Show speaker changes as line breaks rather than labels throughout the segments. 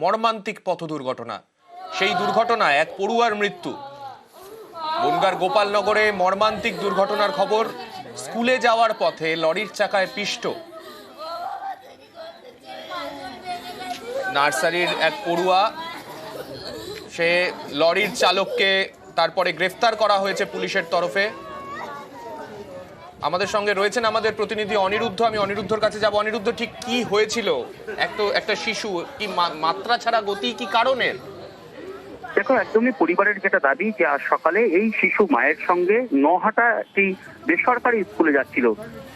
মর্মান্তিক পথ দুর্ঘটনা। সেই দুর্ঘটনায় এক পড়ুয়ার মৃত্যু। বনগাঁর গোপালনগরে মর্মান্তিক দুর্ঘটনার খবর। স্কুলে যাওয়ার পথে লরির চাকায় পিষ্ট। নার্সারির এক পড়ুয়া, সে লরির চালককে তারপরে গ্রেফতার করা হয়েছে পুলিশের তরফে। আমাদের সঙ্গে রয়েছেন আমাদের প্রতিনিধি অনিরুদ্ধ। আমি অনিরুদ্ধর কাছে যাব। অনিরুদ্ধ, ঠিক কি হয়েছিল? একটা শিশু, কি মাত্রা ছাড়া গতি, কি কারণে?
দেখো, একদমই পরিবারের যেটা দাবি যে আজ সকালে এই শিশু মায়ের সঙ্গে নহাটা একটি বেসরকারি স্কুলে যাচ্ছিল।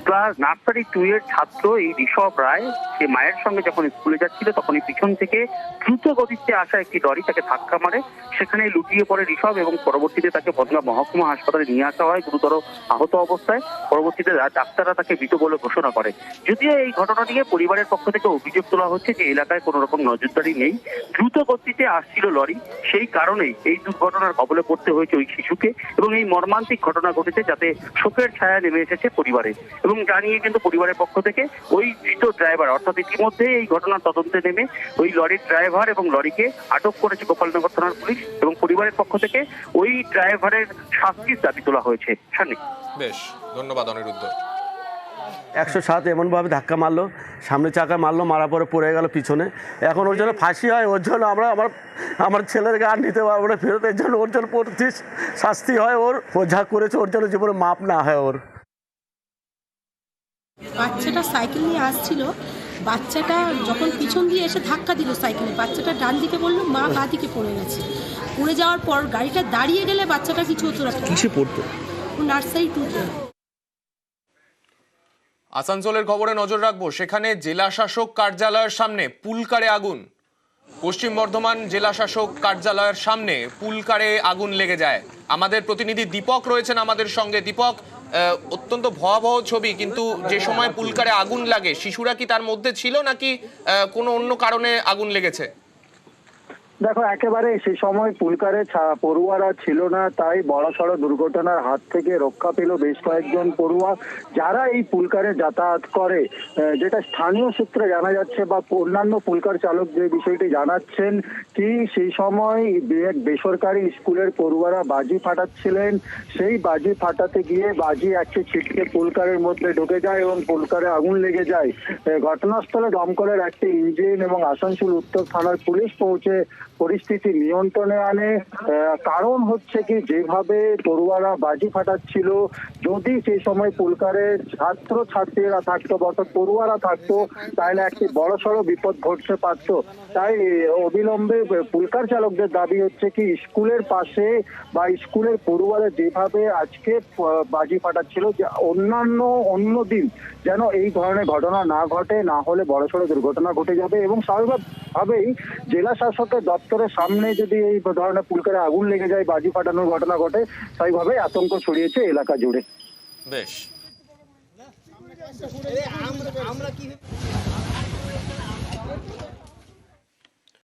ক্লাস নার্সারি 2 এর ছাত্র এই ঋষভ রায়, সে মায়ের সঙ্গে যখন স্কুলে যাচ্ছিল তখনই পিছন থেকে দ্রুত গতিতে আসা একটি লরি তাকে ধাক্কা মারে। সেখানে লুটিয়ে পড়ে ঋষভ এবং পরবর্তীতে তাকে বনগাঁ মহকুমা হাসপাতালে নিয়ে আসা হয় গুরুতর আহত অবস্থায়। পরবর্তীতে ডাক্তাররা তাকে মৃত বলে ঘোষণা করে। যদিও এই ঘটনা নিয়ে পরিবারের পক্ষ থেকে অভিযোগ তোলা হচ্ছে যে এলাকায় কোনো রকম নজরদারি নেই, দ্রুত গতিতে আসছিল লরি, সেই কারণেই এই দুর্ঘটনার কবলে পড়তে হয়েছে ওই শিশুকে। এবং এই মর্মান্তিক ঘটনা ঘটেছে যাতে শোকের ছায়া নেমে এসেছে পরিবারে। এবং জানিয়ে কিন্তু পরিবারের পক্ষ থেকে ওই ধৃত ড্রাইভার, অর্থাৎ ইতিমধ্যে এই ঘটনার তদন্তে নেমে ওই লরির ড্রাইভার এবং লরিকে আটক করেছে গোপালনগর থানার পুলিশ। এবং পরিবারের পক্ষ থেকে ওই ড্রাইভারের শাস্তির দাবি তোলা হয়েছে।
বেশ, ধন্যবাদ অনিরুদ্ধ।
107 এমনভাবে ধাক্কা মারলো, সামনে চাকা মারলো, মারার পরে পড়ে গেল পিছনে। এখন ওর জন্য ফাঁসি হয়, ওর জন্য আমার ছেলের গান নিতে পারবো না ফেরত। এর জন্য ওর জন্য শাস্তি হয়, ওর যা করেছে ওর জন্য জীবনে মাপ না হয় ওর।
বাচ্চাটা সাইকেল নিয়ে আসছিল, বাচ্চাটা যখন পিছন দিয়ে এসে ধাক্কা দিল সাইকেলে, বাচ্চাটা ডান দিকে বললো, মা বাঁ দিকে পড়ে গেছে। পড়ে যাওয়ার পর গাড়িটা দাঁড়িয়ে গেলে বাচ্চাটা কিছু হতো না।
কিসে পড়তো?
নার্সারি 2-তে।
আসানসোলের খবরে নজর রাখবো। সেখানে জেলা শাসক কার্যালয়ের সামনে পুলকারে আগুন। পশ্চিম বর্ধমান জেলা শাসক কার্যালয়ের সামনে পুলকারে আগুন লেগে যায়। আমাদের প্রতিনিধি দীপক রয়েছেন আমাদের সঙ্গে। দীপক, অত্যন্ত ভয়াবহ ছবি, কিন্তু যে সময় পুলকারে আগুন লাগে শিশুরা কি তার মধ্যে ছিল নাকি কোনো অন্য কারণে আগুন লেগেছে?
দেখো, একেবারে সেই সময় পুলকারে পড়ুয়ারা ছিল না, তাই বড়সড় দুর্ঘটনার হাত থেকে রক্ষা পেল বেশ কয়েকজন পড়ুয়া যারা এই পুলকারে যাতায়াত করে। যেটা স্থানীয় সূত্রে জানা যাচ্ছে বা অন্যান্য পুলকার চালক যে বিষয়টি জানাচ্ছেন, কি সেই সময় এক বেসরকারি স্কুলের পড়ুয়ারা বাজি ফাটাচ্ছিলেন। সেই বাজি ফাটাতে গিয়ে বাজি একটি ছিটকে পুলকারের মধ্যে ঢুকে যায় এবং পুলকারে আগুন লেগে যায়। ঘটনাস্থলে দমকলের একটি ইঞ্জিন এবং আসানসোল উত্তর থানার পুলিশ পৌঁছে পরিস্থিতি নিয়ন্ত্রণে আনে। কারণ হচ্ছে কি, যেভাবে পড়ুয়ারা বাজি ফাটাচ্ছিল, যদি সেই সময় পুলকারে ছাত্র ছাত্রীরা থাকতো বা পড়ুয়ারা থাকতো, তাহলে একটি বড়সড় বিপদ ঘটতে পারত। তাই অবিলম্বে পুলকার চালকদের দাবি হচ্ছে কি, স্কুলের পাশে বা স্কুলের পড়ুয়ারা যেভাবে আজকে বাজি ফাটাচ্ছিল, যে অন্য দিন যেন এই ধরনের ঘটনা না ঘটে, না হলে বড়সড় দুর্ঘটনা ঘটে যাবে। এবং স্বাভাবিকভাবেই জেলা শাসকের দপ্তরের সামনে যদি এই ধরনের পুলকারে আগুন লেগে যায়, বাজি ফাটানোর ঘটনা ঘটে, স্বাভাবিকভাবেই আতঙ্ক ছড়িয়েছে এলাকা জুড়ে।
বেশ।